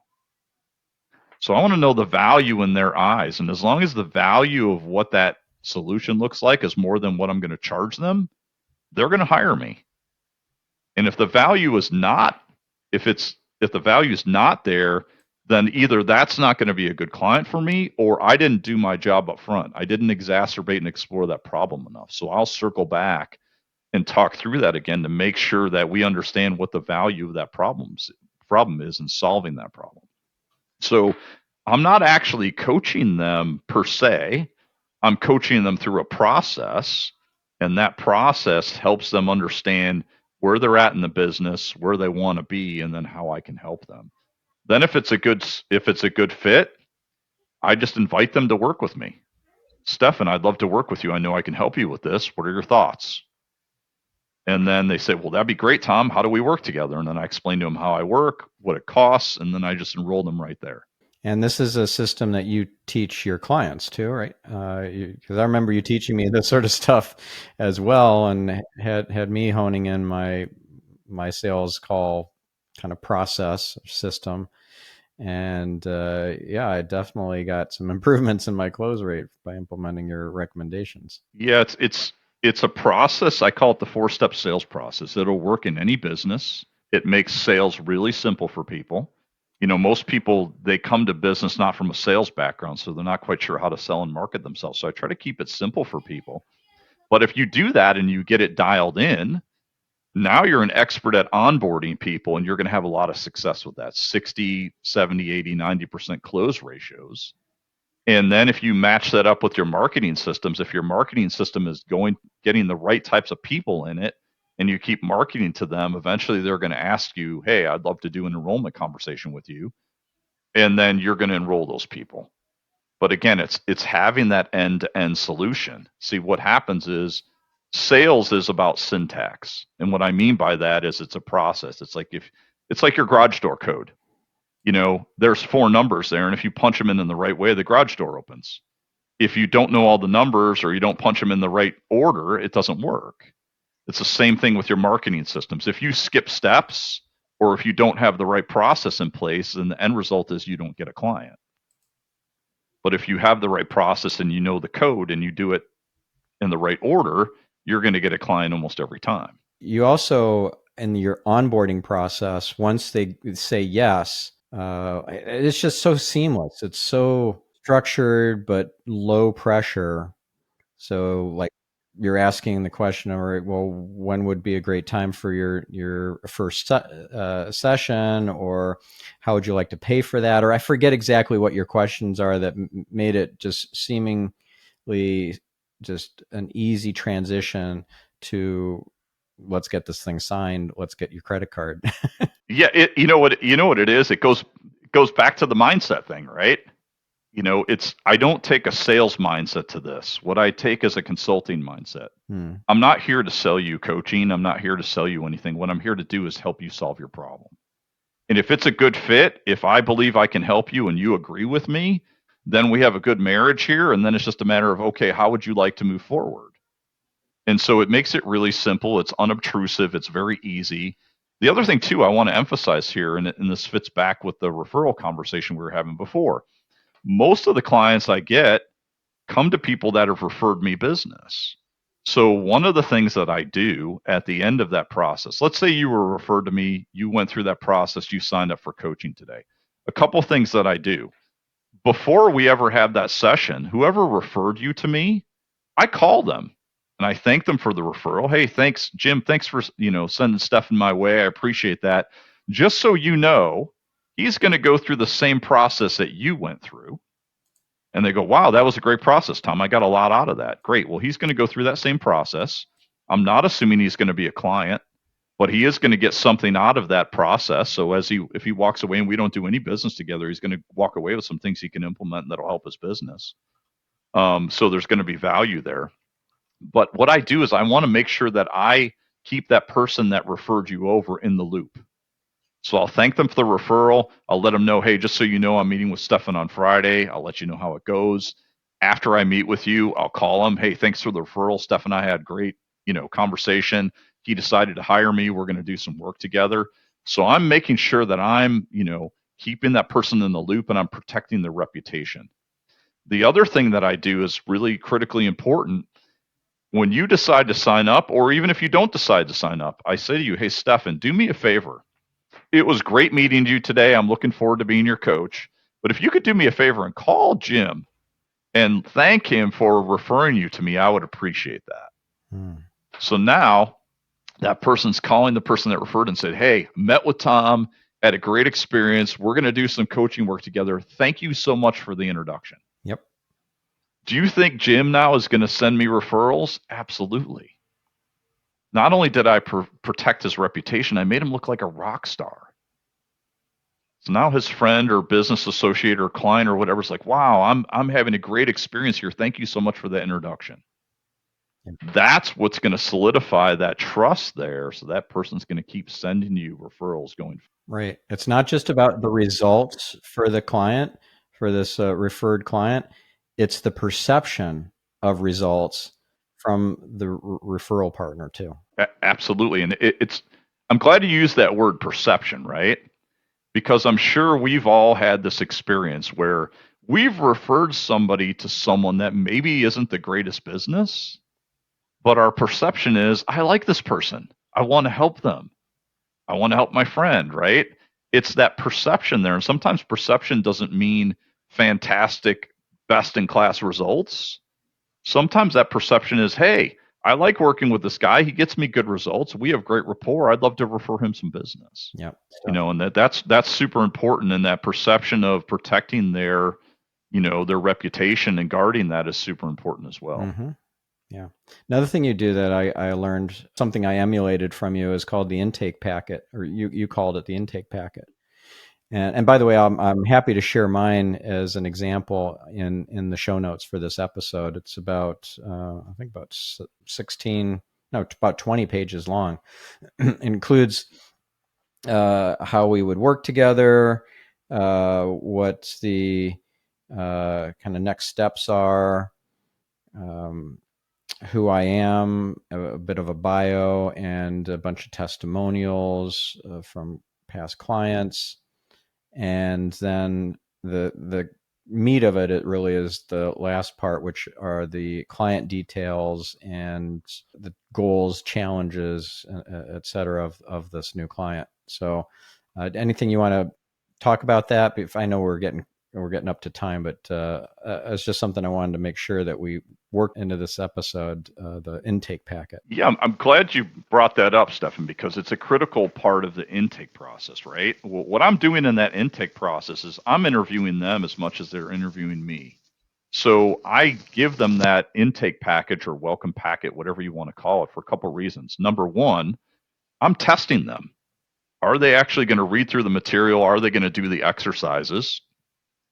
So I want to know the value in their eyes. And as long as the value of what that solution looks like is more than what I'm going to charge them, they're going to hire me. And if the value is not, if the value is not there, then either that's not going to be a good client for me, or I didn't do my job up front. I didn't exacerbate and explore that problem enough. So I'll circle back and talk through that again to make sure that we understand what the value of that problem is in solving that problem. So I'm not actually coaching them per se. I'm coaching them through a process, and that process helps them understand where they're at in the business, where they want to be, and then how I can help them. Then if it's a good fit, I just invite them to work with me. Stephan, I'd love to work with you. I know I can help you with this. What are your thoughts? And then they say, well, that'd be great, Tom. How do we work together? And then I explain to them how I work, what it costs, and then I just enroll them right there. And this is a system that you teach your clients too, right? Because I remember you teaching me this sort of stuff as well, and had me honing in my sales call kind of process system. And I definitely got some improvements in my close rate by implementing your recommendations. Yeah, it's a process. I call it the 4-step sales process. It'll work in any business. It makes sales really simple for people. Most people, they come to business not from a sales background, so they're not quite sure how to sell and market themselves. So I try to keep it simple for people. But if you do that and you get it dialed in, now you're an expert at onboarding people, and you're going to have a lot of success with that 60, 70, 80, 90% close ratios. And then if you match that up with your marketing systems, if your marketing system is getting the right types of people in it, and you keep marketing to them, eventually they're going to ask you, hey, I'd love to do an enrollment conversation with you. And then you're going to enroll those people. But again, it's having that end-to-end solution. See, what happens is sales is about syntax. And what I mean by that is it's a process. It's like your garage door code. There's 4 numbers there, and if you punch them in the right way, the garage door opens. If you don't know all the numbers or you don't punch them in the right order, it doesn't work. It's the same thing with your marketing systems. If you skip steps or if you don't have the right process in place, then the end result is you don't get a client. But if you have the right process and you know the code and you do it in the right order, you're going to get a client almost every time. You also in your onboarding process, once they say yes, it's just so seamless. It's so structured, but low pressure. So like you're asking the question, all right, well, when would be a great time for your first session, or how would you like to pay for that? Or I forget exactly what your questions are that made it just seemingly just an easy transition to let's get this thing signed. Let's get your credit card. Yeah, you know what it is. It goes back to the mindset thing, right? It's I don't take a sales mindset to this. What I take is a consulting mindset. Hmm. I'm not here to sell you coaching. I'm not here to sell you anything. What I'm here to do is help you solve your problem. And if it's a good fit, if I believe I can help you and you agree with me, then we have a good marriage here. And then it's just a matter of, okay, how would you like to move forward? And so it makes it really simple. It's unobtrusive. It's very easy. The other thing, too, I want to emphasize here, and this fits back with the referral conversation we were having before. Most of the clients I get come to people that have referred me business. So one of the things that I do at the end of that process, let's say you were referred to me, you went through that process, you signed up for coaching today. A couple things that I do before we ever have that session, whoever referred you to me, I call them and I thank them for the referral. Hey, thanks, Jim. Thanks for sending Stephan my way. I appreciate that. Just so you know, he's going to go through the same process that you went through. And they go, wow, that was a great process, Tom. I got a lot out of that. Great. Well, he's going to go through that same process. I'm not assuming he's going to be a client, but he is going to get something out of that process. So if he walks away and we don't do any business together, he's going to walk away with some things he can implement that'll help his business. So there's going to be value there. But what I do is I want to make sure that I keep that person that referred you over in the loop. So I'll thank them for the referral. I'll let them know, hey, just so you know, I'm meeting with Stephan on Friday. I'll let you know how it goes. After I meet with you, I'll call him. Hey, thanks for the referral. Stephan and I had great, conversation. He decided to hire me. We're going to do some work together. So I'm making sure that I'm, keeping that person in the loop and I'm protecting their reputation. The other thing that I do is really critically important. When you decide to sign up, or even if you don't decide to sign up, I say to you, hey, Stephan, do me a favor. It was great meeting you today. I'm looking forward to being your coach. But if you could do me a favor and call Jim and thank him for referring you to me, I would appreciate that. Hmm. So now that person's calling the person that referred and said, hey, met with Tom, had a great experience. We're going to do some coaching work together. Thank you so much for the introduction. Yep. Do you think Jim now is going to send me referrals? Absolutely. Not only did I protect his reputation, I made him look like a rock star. So now his friend or business associate or client or whatever is like, wow, I'm having a great experience here. Thank you so much for the introduction. That's what's going to solidify that trust there. So that person's going to keep sending you referrals going. Right. It's not just about the results for the client, for this referred client. It's the perception of results from the referral partner too. Absolutely. And I'm glad you used that word perception, right? Because I'm sure we've all had this experience where we've referred somebody to someone that maybe isn't the greatest business, but our perception is, I like this person. I want to help them. I want to help my friend, right? It's that perception there. And sometimes perception doesn't mean fantastic, best in class results. Sometimes that perception is, hey, I like working with this guy. He gets me good results. We have great rapport. I'd love to refer him some business. Yeah. And that's super important. And that perception of protecting their reputation and guarding that is super important as well. Mm-hmm. Yeah. Another thing you do that I learned, something I emulated from you, is called the intake packet, or you called it the intake packet. And by the way, I'm happy to share mine as an example in the show notes for this episode. It's about I think about 20 pages long. It includes how we would work together, what the kind of next steps are, who I am, a bit of a bio, and a bunch of testimonials from past clients. And then the meat of it, it really is the last part, which are the client details and the goals, challenges, et cetera, of this new client. So anything you want to talk about that? If I know we're getting up to time, but it's just something I wanted to make sure that we work into this episode, the intake packet. Yeah, I'm glad you brought that up, Stephan, because it's a critical part of the intake process, right? Well, what I'm doing in that intake process is I'm interviewing them as much as they're interviewing me. So I give them that intake package or welcome packet, whatever you want to call it, for a couple of reasons. Number one, I'm testing them. Are they actually going to read through the material? Are they going to do the exercises?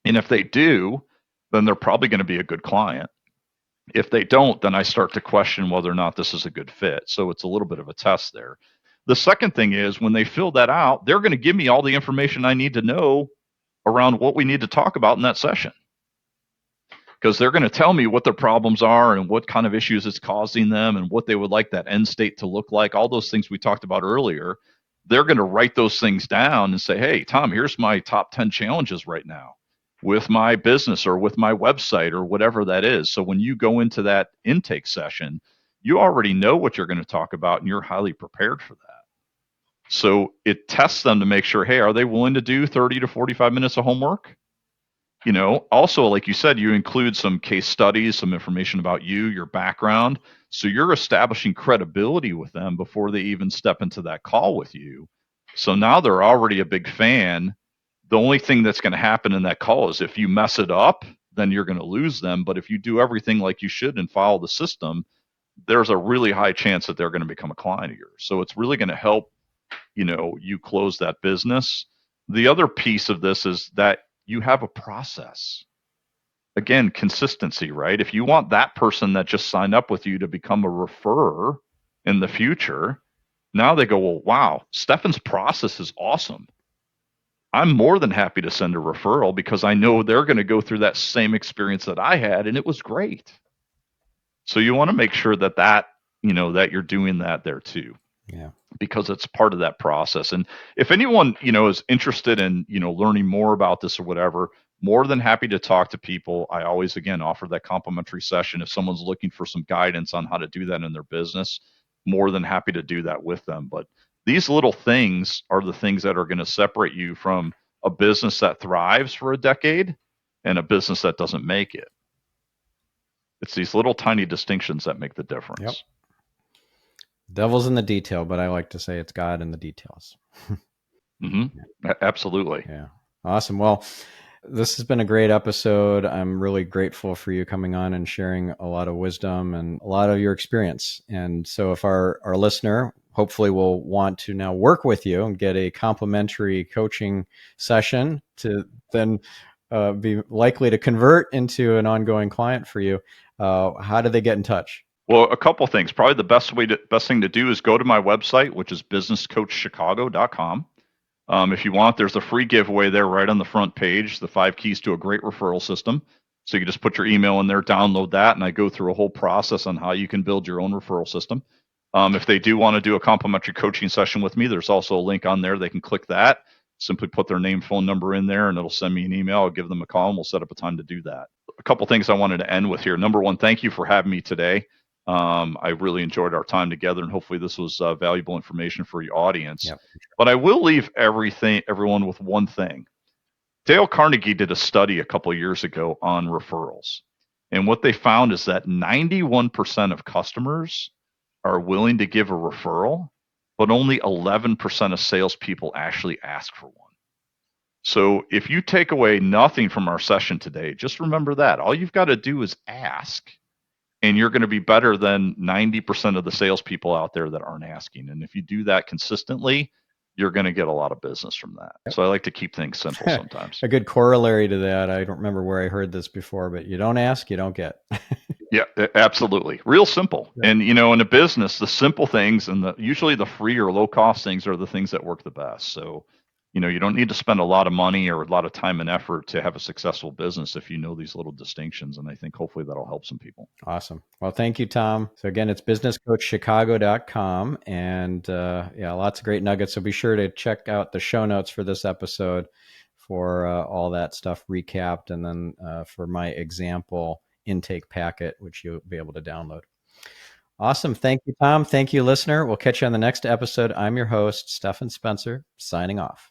And if they do, then they're probably going to be a good client. If they don't, then I start to question whether or not this is a good fit. So it's a little bit of a test there. The second thing is when they fill that out, they're going to give me all the information I need to know around what we need to talk about in that session. Because they're going to tell me what their problems are and what kind of issues it's causing them and what they would like that end state to look like. All those things we talked about earlier, they're going to write those things down and say, hey, Tom, here's my top 10 challenges right now with my business or with my website or whatever that is. So when you go into that intake session, you already know what you're going to talk about and you're highly prepared for that. So it tests them to make sure, hey, are they willing to do 30 to 45 minutes of homework? You know, also, like you said, you include some case studies, some information about you, your background. So you're establishing credibility with them before they even step into that call with you. So now they're already a big fan. The only thing that's going to happen in that call is if you mess it up, then you're going to lose them. But if you do everything like you should and follow the system, there's a really high chance that they're going to become a client of yours. So it's really going to help, you close that business. The other piece of this is that you have a process. Again, consistency, right? If you want that person that just signed up with you to become a referrer in the future, now they go, well, wow, Stephan's process is awesome. I'm more than happy to send a referral because I know they're going to go through that same experience that I had and it was great. So you want to make sure that you're doing that there too. Yeah. Because it's part of that process. And if anyone, is interested in, learning more about this or whatever, more than happy to talk to people. I always, again, offer that complimentary session. If someone's looking for some guidance on how to do that in their business, more than happy to do that with them. But these little things are the things that are going to separate you from a business that thrives for a decade and a business that doesn't make it. It's these little tiny distinctions that make the difference. Yep. Devil's in the detail, but I like to say it's God in the details. Mm-hmm. Absolutely. Yeah. Awesome. Well, this has been a great episode. I'm really grateful for you coming on and sharing a lot of wisdom and a lot of your experience. And so if our listener hopefully will want to now work with you and get a complimentary coaching session to then be likely to convert into an ongoing client for you, how do they get in touch? Well, a couple things. Probably the best thing to do is go to my website, which is businesscoachchicago.com. If you want, there's a free giveaway there right on the front page, the 5 keys to a great referral system. So you can just put your email in there, download that, and I go through a whole process on how you can build your own referral system. If they do want to do a complimentary coaching session with me, there's also a link on there. They can click that, simply put their name, phone number in there, and it'll send me an email. I'll give them a call, and we'll set up a time to do that. A couple things I wanted to end with here. Number one, thank you for having me today. I really enjoyed our time together, and hopefully this was valuable information for your audience. Yep. But I will leave everyone with one thing. Dale Carnegie did a study a couple of years ago on referrals. And what they found is that 91% of customers are willing to give a referral, but only 11% of salespeople actually ask for one. So if you take away nothing from our session today, just remember that. All you've got to do is ask. And you're going to be better than 90% of the salespeople out there that aren't asking. And if you do that consistently, you're going to get a lot of business from that. Yep. So I like to keep things simple sometimes. A good corollary to that, I don't remember where I heard this before, but you don't ask, you don't get. Yeah, absolutely. Real simple. Yeah. And, in a business, the simple things and usually the free or low cost things are the things that work the best. So, you don't need to spend a lot of money or a lot of time and effort to have a successful business if you know these little distinctions. And I think hopefully that'll help some people. Awesome. Well, thank you, Tom. So again, it's businesscoachchicago.com and lots of great nuggets. So be sure to check out the show notes for this episode for all that stuff recapped, and then for my example intake packet, which you'll be able to download. Awesome. Thank you, Tom. Thank you, listener. We'll catch you on the next episode. I'm your host, Stephan Spencer, signing off.